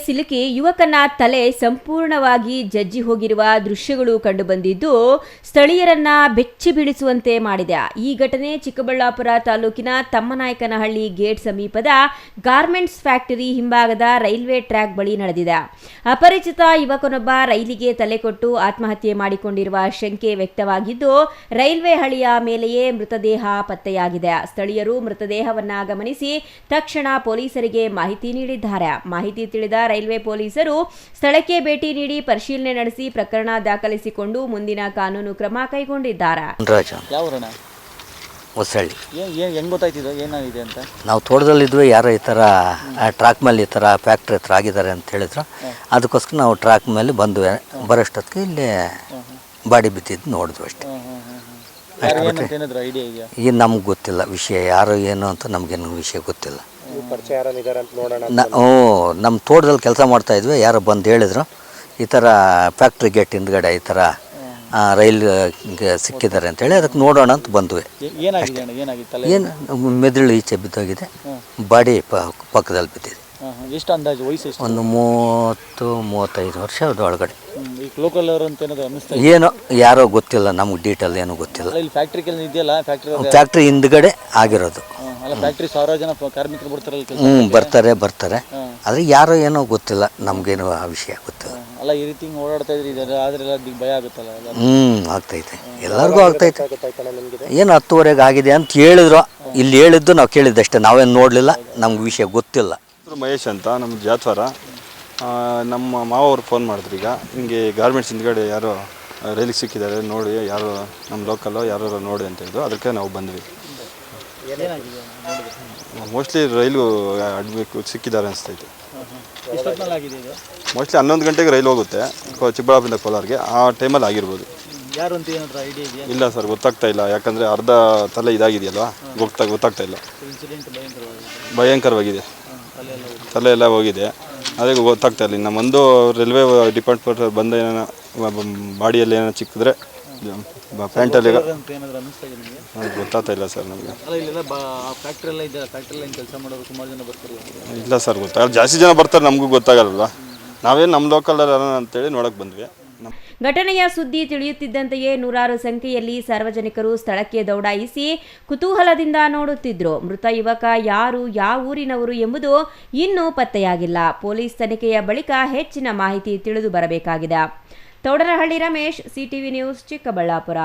ಸಿಲುಕಿ ಯುವಕನ ತಲೆ ಸಂಪೂರ್ಣವಾಗಿ ಜಜ್ಜಿ ಹೋಗಿರುವ ದೃಶ್ಯಗಳು ಕಂಡುಬಂದಿದ್ದು ಸ್ಥಳೀಯರನ್ನ ಬೆಚ್ಚಿ ಬೀಳಿಸುವಂತೆ ಮಾಡಿದೆ. ಈ ಘಟನೆ ಚಿಕ್ಕಬಳ್ಳಾಪುರ ತಾಲೂಕಿನ ತಮ್ಮನಾಯಕನಹಳ್ಳಿ ಗೇಟ್ ಸಮೀಪದ ಗಾರ್ಮೆಂಟ್ಸ್ ಫ್ಯಾಕ್ಟರಿ ಹಿಂಭಾಗದ ರೈಲ್ವೆ ಟ್ರ್ಯಾಕ್ ಬಳಿ ನಡೆದಿದೆ. ಅಪರಿಚಿತ ಯುವಕನೊಬ್ಬ ರೈಲಿಗೆ ತಲೆ ಕೊಟ್ಟು ಆತ್ಮಹತ್ಯೆ ಮಾಡಿಕೊಂಡಿರುವ ಶಂಕೆ ವ್ಯಕ್ತವಾಗಿದ್ದು ರೈಲ್ವೆ ಹಳಿಯ ಮೇಲೆಯೇ ಮೃತದೇಹ ಪತ್ತೆಯಾಗಿದೆ. ಸ್ಥಳೀಯರು ಮೃತದೇಹವನ್ನ ಗಮನಿಸಿ ತಕ್ಷಣ ಪೊಲೀಸರಿಗೆ ಮಾಹಿತಿ ನೀಡಿದ್ದಾರೆ. ಮಾಹಿತಿ ತಿಳಿದ ರೈಲ್ವೆ ಪೊಲೀಸರು ಸ್ಥಳಕ್ಕೆ ಭೇಟಿ ನೀಡಿ ಪರಿಶೀಲನೆ ನಡೆಸಿ ಪ್ರಕರಣ ದಾಖಲಿಸಿಕೊಂಡು ಮುಂದಿನ ಕಾನೂನು ಕ್ರಮ ಕೈಗೊಂಡಿದ್ದಾರೆ. ನಾವು ತೋಟದಲ್ಲಿದ್ವಿ, ಯಾರೋ ಈ ಥರ ಟ್ರ್ಯಾಕ್ ಮೇಲೆ ಈ ಥರ ಫ್ಯಾಕ್ಟ್ರಿ ಹತ್ರ ಆಗಿದ್ದಾರೆ ಅಂತ ಹೇಳಿದ್ರು. ಅದಕ್ಕೋಸ್ಕರ ನಾವು ಟ್ರ್ಯಾಕ್ ಮೇಲೆ ಬಂದ್ವಿ. ಬರೋಷ್ಟೊತ್ತಿಗೆ ಇಲ್ಲಿ ಬಾಡಿ ಬಿದ್ದಿದ್ದು ನೋಡಿದ್ವಿ ಅಷ್ಟೇ. ಈಗ ನಮ್ಗೆ ಗೊತ್ತಿಲ್ಲ ವಿಷಯ, ಯಾರು ಏನು ಅಂತ ನಮಗೇನು ವಿಷಯ ಗೊತ್ತಿಲ್ಲ. ನಮ್ಮ ತೋಟದಲ್ಲಿ ಕೆಲಸ ಮಾಡ್ತಾಯಿದ್ವಿ, ಯಾರೋ ಬಂದು ಹೇಳಿದ್ರು ಈ ಥರ ಫ್ಯಾಕ್ಟ್ರಿ ಗೇಟ್ ಹಿಂದ್ಗಡೆ ಈ ಥರ ರೈಲ್ ಸಿಕ್ಕಿದ್ದಾರೆ ಅಂತೇಳಿ ಅದಕ್ಕೆ ನೋಡೋಣ ಅಂತ ಬಂದ್ವಿ. ಏನು ಮೆದುಳು ಈಚೆ ಬಿದ್ದೋಗಿದೆ, ಬಾಡಿ ಪಕ್ಕದಲ್ಲಿ ಬಿದ್ದಿದೆ. ಎಷ್ಟು ಅಂದಾಜು ವಯಸ್ಸು? ಒಂದು 30-35 ವರ್ಷ ಒಳಗಡೆ. ಏನೋ ಯಾರೋ ಗೊತ್ತಿಲ್ಲ, ನಮ್ಗೆ ಡೀಟೇಲ್ ಏನೂ ಗೊತ್ತಿಲ್ಲ. ಫ್ಯಾಕ್ಟ್ರಿ ಹಿಂದ್ಗಡೆ ಆಗಿರೋದು. ಬರ್ತಾರೆ ಆದರೆ ಯಾರೋ ಏನೋ ಗೊತ್ತಿಲ್ಲ, ನಮಗೇನು ಆ ವಿಷಯ ಗೊತ್ತಿಲ್ಲ. ಆಗ್ತೈತೆ, ಎಲ್ಲರಿಗೂ ಆಗ್ತೈತೆ. ಏನು 10:30 ಆಗಿದೆ ಅಂತ ಹೇಳಿದ್ರು. ಇಲ್ಲಿ ಹೇಳಿದ್ದು ನಾವು ಕೇಳಿದ್ದಷ್ಟೇ, ನಾವೇನು ನೋಡಲಿಲ್ಲ, ನಮ್ಗೆ ವಿಷಯ ಗೊತ್ತಿಲ್ಲ. ಮಹೇಶ್ ಅಂತ, ನಮ್ಮ ಜಾತ್ವಾರ. ನಮ್ಮ ಮಾವವ್ರು ಫೋನ್ ಮಾಡಿದ್ರು, ಈಗ ಹಿಂಗೆ ಗಾರ್ಮೆಂಟ್ಸ್ ಹಿಂದ್ಗಡೆ ಯಾರೋ ರೈಲಿಗೆ ಸಿಕ್ಕಿದ್ದಾರೆ ನೋಡಿ, ಯಾರು ನಮ್ಮ ಲೋಕಲ್ಲೋ ಯಾರು ನೋಡಿ ಅಂತ ಹೇಳಿದ್ರು. ಅದಕ್ಕೆ ನಾವು ಬಂದ್ವಿ. ಮೋಸ್ಟ್ಲಿ ರೈಲು ಅಡ್ಬೇಕು ಸಿಕ್ಕಿದ್ದಾರೆ ಅನಿಸ್ತೈತೆ. ಮೋಸ್ಟ್ಲಿ 11 ಗಂಟೆಗೆ ರೈಲು ಹೋಗುತ್ತೆ ಚಿಕ್ಕಬಳ್ಳಾಪುರದಿಂದ ಕೋಲಾರ್ಗೆ, ಆ ಟೈಮಲ್ಲಿ ಆಗಿರ್ಬೋದು. ಇಲ್ಲ ಸರ್, ಗೊತ್ತಾಗ್ತಾ ಇಲ್ಲ. ಯಾಕಂದರೆ ಅರ್ಧ ತಲೆ ಇದಾಗಿದೆಯಲ್ವ, ಗೊತ್ತಾಗ್ತಾ ಇಲ್ಲ. ಭಯಂಕರವಾಗಿದೆ, ತಲೆ ಎಲ್ಲ ಹೋಗಿದೆ. ಅದೇ ಗೊತ್ತಾಗ್ತಾ ಇಲ್ಲ. ನಮ್ಮೊಂದು ರೈಲ್ವೆ ಡಿಪಾರ್ಟ್ಮೆಂಟ್ ಬಂದ ಏನೋ ಬಾಡಿಯಲ್ಲಿ ಏನೋ ಚಿಕ್ಕಿದ್ರೆ ಪ್ಯಾಂಟಲ್ಲಿ ಗೊತ್ತಾಗ್ತಾ ಇಲ್ಲ ಸರ್ ನಮಗೆ. ಇಲ್ಲ ಸರ್, ಗೊತ್ತಾಗಲ್ಲ. ಜಾಸ್ತಿ ಜನ ಬರ್ತಾರೆ, ನಮಗೂ ಗೊತ್ತಾಗಲ್ಲ. ನಾವೇನು ನಮ್ಮ ಲೋಕಲ್ ಅಂತೇಳಿ ನೋಡೋಕೆ ಬಂದ್ವಿ. ಘಟನೆಯ ಸುದ್ದಿ ತಿಳಿಯುತ್ತಿದ್ದಂತೆಯೇ ನೂರಾರು ಸಂಖ್ಯೆಯಲ್ಲಿ ಸಾರ್ವಜನಿಕರು ಸ್ಥಳಕ್ಕೆ ದೌಡಾಯಿಸಿ ಕುತೂಹಲದಿಂದ ನೋಡುತ್ತಿದ್ರು. ಮೃತ ಯುವಕ ಯಾರು, ಯಾವ ಊರಿನವರು ಎಂಬುದು ಇನ್ನೂ ಪತ್ತೆಯಾಗಿಲ್ಲ. ಪೊಲೀಸ್ ತನಿಖೆಯ ಬಳಿಕ ಹೆಚ್ಚಿನ ಮಾಹಿತಿ ತಿಳಿದು ಬರಬೇಕಾಗಿದೆ. Thoudanahalli Ramesh, CTV news, Chikkaballapur.